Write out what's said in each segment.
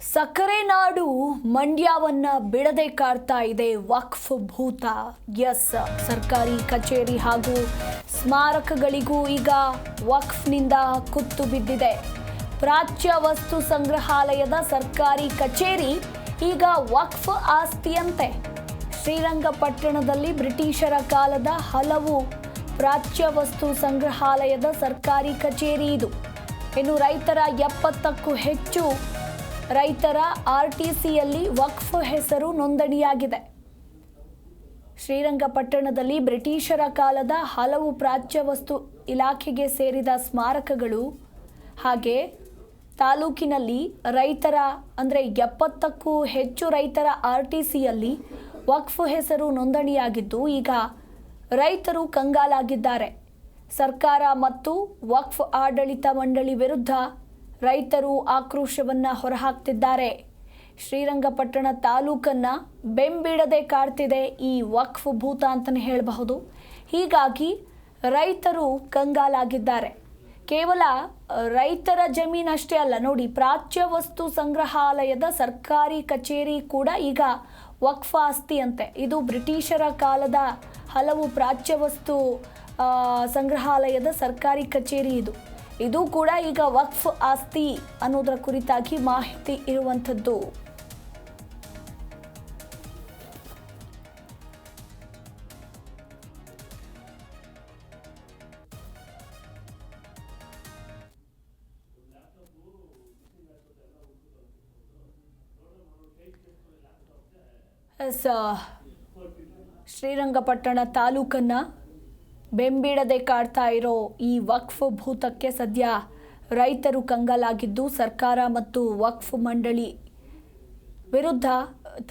ಸಕ್ಕರೆ ನಾಡು ಮಂಡ್ಯವನ್ನ ಬಿಡದೆ ಕಾಡ್ತಾ ಇದೆ ವಕ್ಫ್ ಭೂತ. ಎಸ್, ಸರ್ಕಾರಿ ಕಚೇರಿ ಹಾಗೂ ಸ್ಮಾರಕಗಳಿಗೂ ಈಗ ವಕ್ಫ್ನಿಂದ ಕುತ್ತು ಬಿದ್ದಿದೆ. ಪ್ರಾಚ್ಯ ವಸ್ತು ಸಂಗ್ರಹಾಲಯದ ಸರ್ಕಾರಿ ಕಚೇರಿ ಈಗ ವಕ್ಫ್ ಆಸ್ತಿಯಂತೆ. ಶ್ರೀರಂಗಪಟ್ಟಣದಲ್ಲಿ ಬ್ರಿಟಿಷರ ಕಾಲದ ಹಲವು ಪ್ರಾಚ್ಯ ವಸ್ತು ಸಂಗ್ರಹಾಲಯದ ಸರ್ಕಾರಿ ಕಚೇರಿ ಇದು. ಇನ್ನು ರೈತರ 70ಕ್ಕೂ ಹೆಚ್ಚು ರೈತರ ಆರ್ಟಿಸಿಯಲ್ಲಿ ವಕ್ಫ್ ಹೆಸರು ನೋಂದಣಿಯಾಗಿದೆ. ಶ್ರೀರಂಗಪಟ್ಟಣದಲ್ಲಿ ಬ್ರಿಟಿಷರ ಕಾಲದ ಹಲವು ಪ್ರಾಚ್ಯ ವಸ್ತು ಇಲಾಖೆಗೆ ಸೇರಿದ ಸ್ಮಾರಕಗಳು ಹಾಗೆ ತಾಲೂಕಿನಲ್ಲಿ ರೈತರ 70ಕ್ಕೂ ಹೆಚ್ಚು ರೈತರ ಆರ್ಟಿಸಿಯಲ್ಲಿ ವಕ್ಫ್ ಹೆಸರು ನೋಂದಣಿಯಾಗಿದ್ದು ಈಗ ರೈತರು ಕಂಗಾಲಾಗಿದ್ದಾರೆ. ಸರ್ಕಾರ ಮತ್ತು ವಕ್ಫ್ ಆಡಳಿತ ಮಂಡಳಿ ವಿರುದ್ಧ ರೈತರು ಆಕ್ರೋಶವನ್ನ ಹೊರಹಾಕ್ತಿದ್ದಾರೆ. ಶ್ರೀರಂಗಪಟ್ಟಣ ತಾಲೂಕನ್ನ ಬೆಂಬಿಡದೆ ಕಾಡ್ತಿದೆ ಈ ವಕ್ಫ್ ಭೂತ ಅಂತಲೇ ಹೇಳಬಹುದು. ಹೀಗಾಗಿ ರೈತರು ಕಂಗಾಲಾಗಿದ್ದಾರೆ. ಕೇವಲ ರೈತರ ಜಮೀನಷ್ಟೇ ಅಲ್ಲ ನೋಡಿ, ಪ್ರಾಚ್ಯ ವಸ್ತು ಸಂಗ್ರಹಾಲಯದ ಸರ್ಕಾರಿ ಕಚೇರಿ ಕೂಡ ಈಗ ವಕ್ಫ್ ಆಸ್ತಿ ಅಂತೆ. ಇದು ಬ್ರಿಟಿಷರ ಕಾಲದ ಹಲವು ಪ್ರಾಚ್ಯ ವಸ್ತು ಸಂಗ್ರಹಾಲಯದ ಸರ್ಕಾರಿ ಕಚೇರಿ ಇದು ಕೂಡ ಈಗ ವಕ್ಫ್ ಆಸ್ತಿ ಅನ್ನೋದರ ಕುರಿತಾಗಿ ಮಾಹಿತಿ ಇರುವಂಥದ್ದು. ಶ್ರೀರಂಗಪಟ್ಟಣ ತಾಲೂಕನ್ನ ಬೆಂಬಿಡದೆ ಕಾಡ್ತಾ ಇರೋ ಈ ವಕ್ಫ್ ಭೂತಕ್ಕೆ ಸದ್ಯ ರೈತರು ಕಂಗಾಲಾಗಿದ್ದು, ಸರ್ಕಾರ ಮತ್ತು ವಕ್ಫ್ ಮಂಡಳಿ ವಿರುದ್ಧ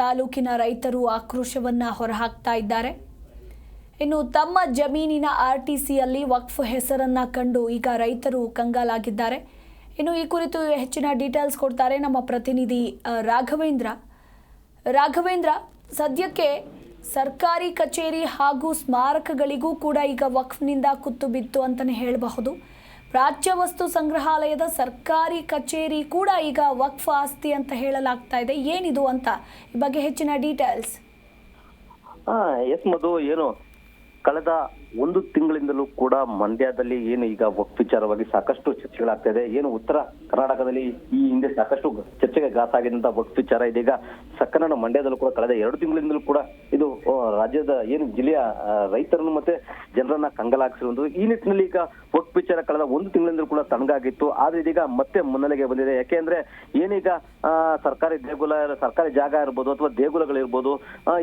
ತಾಲೂಕಿನ ರೈತರು ಆಕ್ರೋಶವನ್ನ ಹೊರಹಾಕ್ತಾ ಇದ್ದಾರೆ. ಇನ್ನು ತಮ್ಮ ಜಮೀನಿನ ಆರ್ಟಿಸಿಯಲ್ಲಿ ವಕ್ಫ್ ಹೆಸರನ್ನ ಕಂಡು ಈಗ ರೈತರು ಕಂಗಾಲಾಗಿದ್ದಾರೆ. ಇನ್ನು ಈ ಕುರಿತು ಹೆಚ್ಚಿನ ಡೀಟೇಲ್ಸ್ ಕೊಡ್ತಾರೆ ನಮ್ಮ ಪ್ರತಿನಿಧಿ ರಾಘವೇಂದ್ರ. ಸದ್ಯಕ್ಕೆ ಸರ್ಕಾರಿ ಕಚೇರಿ ಹಾಗೂ ಸ್ಮಾರಕಗಳಿಗೂ ಕೂಡ ಈಗ ವಕ್ಫ್ನಿಂದ ಕುತ್ತು ಬಿತ್ತು ಅಂತಲೇ ಹೇಳಬಹುದು. ಪ್ರಾಚ್ಯ ವಸ್ತು ಸಂಗ್ರಹಾಲಯದ ಸರ್ಕಾರಿ ಕಚೇರಿ ಕೂಡ ಈಗ ವಕ್ಫ್ ಆಸ್ತಿ ಅಂತ ಹೇಳಲಾಗ್ತಾ ಇದೆ. ಏನಿದು ಅಂತ ಈ ಬಗ್ಗೆ ಹೆಚ್ಚಿನ ಡೀಟೇಲ್ಸ್. ಎಸ್ ಮಧು, ಏನು ಕಳೆದ ಒಂದು ತಿಂಗಳಿಂದಲೂ ಕೂಡ ಮಂಡ್ಯದಲ್ಲಿ ಏನು ಈಗ ವಕ್ಫ್ ವಿಚಾರವಾಗಿ ಸಾಕಷ್ಟು ಚರ್ಚೆಗಳಾಗ್ತಾ ಇದೆ. ಏನು ಉತ್ತರ ಕರ್ನಾಟಕದಲ್ಲಿ ಈ ಹಿಂದೆ ಸಾಕಷ್ಟು ಚರ್ಚೆಗೆ ಗಾಸಾಗಿದ್ದಂತ ವಕ್ಫ್ ವಿಚಾರ ಇದೀಗ ಸಕ್ಕನ ಮಂಡ್ಯದಲ್ಲೂ ಕೂಡ ಕಳೆದ 2 ತಿಂಗಳಿಂದಲೂ ಕೂಡ ಇದು ರಾಜ್ಯದ ಏನು ಜಿಲ್ಲೆಯ ರೈತರನ್ನು ಮತ್ತೆ ಜನರನ್ನ ಕಂಗಲಾಗಿಸಿರುವಂತದ್ದು. ಈ ನಿಟ್ಟಿನಲ್ಲಿ ಈಗ ವಕ್ಫ್ ವಿಚಾರ ಕಳೆದ 1 ತಿಂಗಳಿಂದಲೂ ಕೂಡ ತಣ್ಣಗಾಗಿತ್ತು. ಆದ್ರೆ ಇದೀಗ ಮತ್ತೆ ಮುನ್ನೆಲೆಗೆ ಬಂದಿದೆ. ಯಾಕೆಂದ್ರೆ ಏನೀಗ ಸರ್ಕಾರಿ ದೇಗುಲ, ಸರ್ಕಾರಿ ಜಾಗ ಇರ್ಬೋದು ಅಥವಾ ದೇಗುಲಗಳಿರ್ಬೋದು,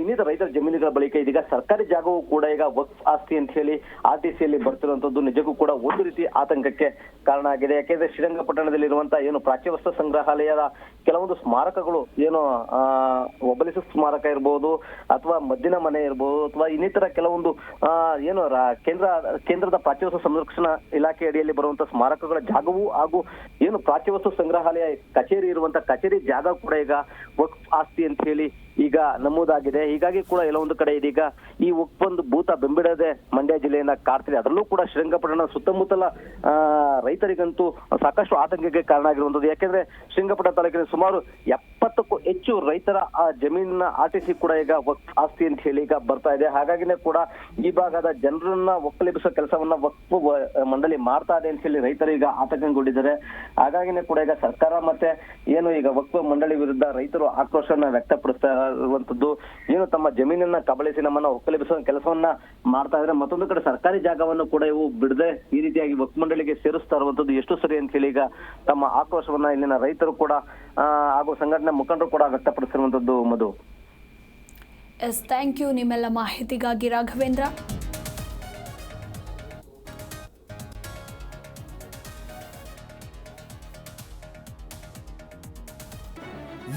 ಇನ್ನಿತರ ರೈತರ ಜಮೀನುಗಳ ಬಳಿಕ ಇದೀಗ ಸರ್ಕಾರಿ ಜಾಗವೂ ಕೂಡ ಈಗ ವಕ್ಫ್ ಆಸ್ತಿ ಅಂತ ಹೇಳಿ ಆರ್ಟಿಸಿಯಲ್ಲಿ ಬರ್ತಿರುವಂತದ್ದು ನಿಜಕ್ಕೂ ಕೂಡ ಒಂದು ರೀತಿ ಆತಂಕಕ್ಕೆ ಕಾರಣ ಆಗಿದೆ. ಯಾಕೆಂದ್ರೆ ಶ್ರೀರಂಗಪಟ್ಟಣದಲ್ಲಿ ಇರುವಂತಹ ಏನು ಪ್ರಾಚ್ಯ ವಸ್ತು ಸಂಗ್ರಹಾಲಯದ ಕೆಲವೊಂದು ಸ್ಮಾರಕಗಳು, ಏನು ಒಬಲಿಸ ಸ್ಮಾರಕ ಇರ್ಬೋದು ಅಥವಾ ಮದ್ದಿನ ಮನೆ ಇರ್ಬೋದು ಅಥವಾ ಇನ್ನಿತರ ಕೆಲವೊಂದು ಏನು ಕೇಂದ್ರದ ಪ್ರಾಚ್ಯ ವಸ್ತು ಸಂರಕ್ಷಣಾ ಇಲಾಖೆ ಅಡಿಯಲ್ಲಿ ಬರುವಂತಹ ಸ್ಮಾರಕಗಳ ಜಾಗವು ಹಾಗೂ ಏನು ಪ್ರಾಚ್ಯ ವಸ್ತು ಸಂಗ್ರಹಾಲಯ ಕಚೇರಿ ಇರುವಂತಹ ಕಚೇರಿ ಜಾಗ ಕೂಡ ಈಗ ವಕ್ಫ್ ಆಸ್ತಿ ಅಂತ ಹೇಳಿ ಈಗ ನಮೂದಾಗಿದೆ. ಹೀಗಾಗಿ ಕೂಡ ಕೆಲವೊಂದು ಕಡೆ ಇದೀಗ ಈ ವಕ್ಫ್ ಭೂತ ಬೆಂಬಿಡದೆ ಮಂಡ್ಯ ಜಿಲ್ಲೆಯನ್ನ ಕಾಡ್ತಿದೆ. ಅದರಲ್ಲೂ ಕೂಡ ಶ್ರೀರಂಗಪಟ್ಟಣ ಸುತ್ತಮುತ್ತಲ ರೈತರಿಗಂತೂ ಸಾಕಷ್ಟು ಆತಂಕಕ್ಕೆ ಕಾರಣ ಆಗಿರುವಂತದ್ದು. ಯಾಕೆಂದ್ರೆ ಶ್ರೀರಂಗಪಟ್ಟಣ ತಾಲೂಕಿನ ಸುಮಾರು 70ಕ್ಕೂ ಹೆಚ್ಚು ರೈತರ ಜಮೀನಿನ ಆರ್ಟಿಸಿ ಕೂಡ ಈಗ ವಕ್ಫ್ ಆಸ್ತಿ ಅಂತ ಹೇಳಿ ಈಗ ಬರ್ತಾ ಇದೆ. ಹಾಗಾಗಿನೇ ಕೂಡ ಈ ಭಾಗದ ಜನರನ್ನ ಒಕ್ಕಲೆಬ್ಬಿಸುವ ಕೆಲಸವನ್ನ ವಕ್ಫ್ ಮಂಡಳಿ ಮಾಡ್ತಾ ಇದೆ ಅಂತ ಹೇಳಿ ರೈತರು ಈಗ ಆತಂಕಗೊಂಡಿದ್ದಾರೆ. ಹಾಗಾಗಿನೇ ಕೂಡ ಈಗ ಸರ್ಕಾರ ಮತ್ತೆ ಏನು ಈಗ ವಕ್ಫ್ ಮಂಡಳಿ ವಿರುದ್ಧ ರೈತರು ಆಕ್ರೋಶವನ್ನ ವ್ಯಕ್ತಪಡಿಸ್ತಾ ಇರುವಂತದ್ದು. ಏನು ತಮ್ಮ ಜಮೀನನ್ನ ಕಬಳಿಸಿ ನಮ್ಮನ್ನ ಒಕ್ಕಲೆಬ್ಬಿಸುವ ಕೆಲಸವನ್ನ ಮಾಡ್ತಾ ಇದ್ರೆ, ಮತ್ತೊಂದು ಕಡೆ ಸರ್ಕಾರಿ ಜಾಗವನ್ನು ಕೂಡ ಇವು ಬಿಡದೆ ಈ ರೀತಿಯಾಗಿ ವಕ್ಫ್ ಮಂಡಳಿಗೆ ಸೇರಿಸ್ತಾ ಇರುವಂತದ್ದು ಎಷ್ಟು ಸರಿ ಅಂತ ಹೇಳಿ ಈಗ ತಮ್ಮ ಆಕ್ರೋಶವನ್ನ ಇಲ್ಲಿನ ರೈತರು ಕೂಡ ಹಾಗೂ ಸಂಘಟನೆ ಮುಖಂಡರು ಕೂಡ ವ್ಯಕ್ತಪಡಿಸಿರುವಂತದ್ದು. ಮಧು, ಎಸ್, ಥ್ಯಾಂಕ್ ಯು ನಿಮ್ಮೆಲ್ಲ ಮಾಹಿತಿಗಾಗಿ ರಾಘವೇಂದ್ರ.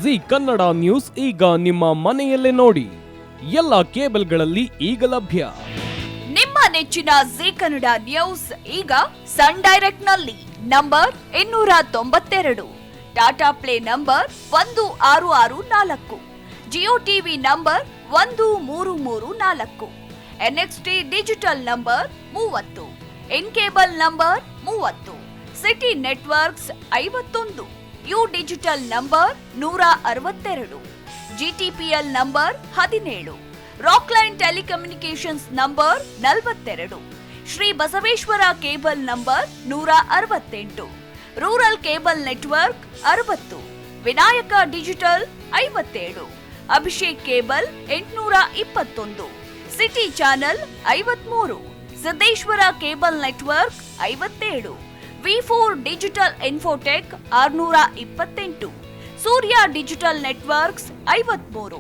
ಜಿ ಕನ್ನಡ ನ್ಯೂಸ್ ಈಗ ನಿಮ್ಮ ಮನೆಯಲ್ಲೇ ನೋಡಿ. ಎಲ್ಲ ಕೇಬಲ್ಗಳಲ್ಲಿ ಈಗ ಲಭ್ಯ. ನಿಮ್ಮ ನೆಚ್ಚಿನ ಜಿ ಕನ್ನಡ ನ್ಯೂಸ್ ಈಗ ಸನ್ ಡೈರೆಕ್ಟ್ ನಲ್ಲಿ number 292, Tata Play number 1664, Jio TV number 1334, NXT digital number 30, In Cable number 30, Siti Networks 51, U digital number 162, GTPL number 17, Rockline telecommunications number 42, Shri Basaveshwara cable number 168, rural cable network 60, Vinayaka digital 57, Abhishek cable 821, city channel 53, Siddeshwara cable network 57, ವಿ4 digital infotech 628, Surya digital networks 53,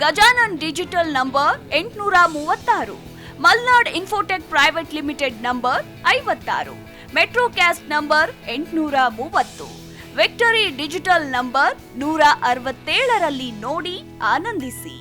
Gajanan digital number 836, Malnad Infotech private limited number 56, Metrocast number 830, Victory digital number 167ರಲ್ಲಿ ನೋಡಿ ಆನಂದಿಸಿ.